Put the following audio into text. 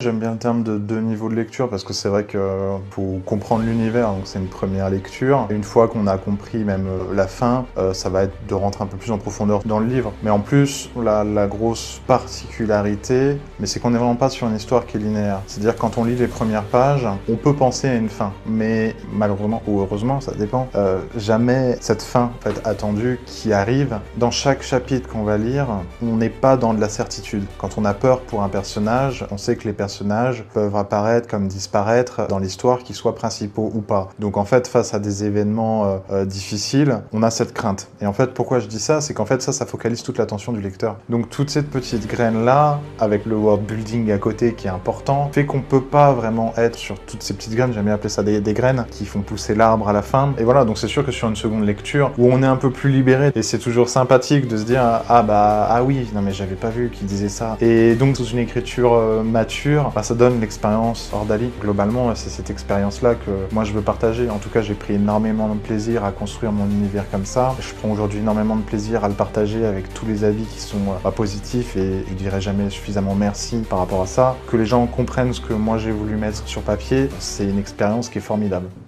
J'aime bien le terme de deux niveaux de lecture parce que c'est vrai qu'il faut comprendre l'univers, donc c'est une première lecture. Et une fois qu'on a compris même la fin, ça va être de rentrer un peu plus en profondeur dans le livre. Mais en plus, la grosse particularité, c'est qu'on n'est vraiment pas sur une histoire qui est linéaire. C'est-à-dire quand on lit les premières pages, on peut penser à une fin. Mais malheureusement, ou heureusement, ça dépend, jamais cette fin en fait, attendue qui arrive. Dans chaque chapitre qu'on va lire, on n'est pas dans de la certitude. Quand on a peur pour un personnage, on sait que les personnages peuvent apparaître comme disparaître dans l'histoire, qu'ils soient principaux ou pas. Donc en fait, face à des événements difficiles, on a cette crainte. Et en fait, pourquoi je dis ça? C'est qu'en fait, ça focalise toute l'attention du lecteur. Donc toute cette petite graine-là, avec le world building à côté qui est important, fait qu'on peut pas vraiment être sur toutes ces petites graines, j'aime bien appeler ça des graines, qui font pousser l'arbre à la fin. Et voilà, donc c'est sûr que sur une seconde lecture, où on est un peu plus libéré, et c'est toujours sympathique de se dire « Ah oui, non mais j'avais pas vu qu'il disait ça ». Et donc sous une écriture mature, ça donne l'expérience Ordali. Globalement, c'est cette expérience-là que moi je veux partager. En tout cas, j'ai pris énormément de plaisir à construire mon univers comme ça. Je prends aujourd'hui énormément de plaisir à le partager avec tous les avis qui sont positifs et je dirais jamais suffisamment merci par rapport à ça. Que les gens comprennent ce que moi j'ai voulu mettre sur papier, c'est une expérience qui est formidable.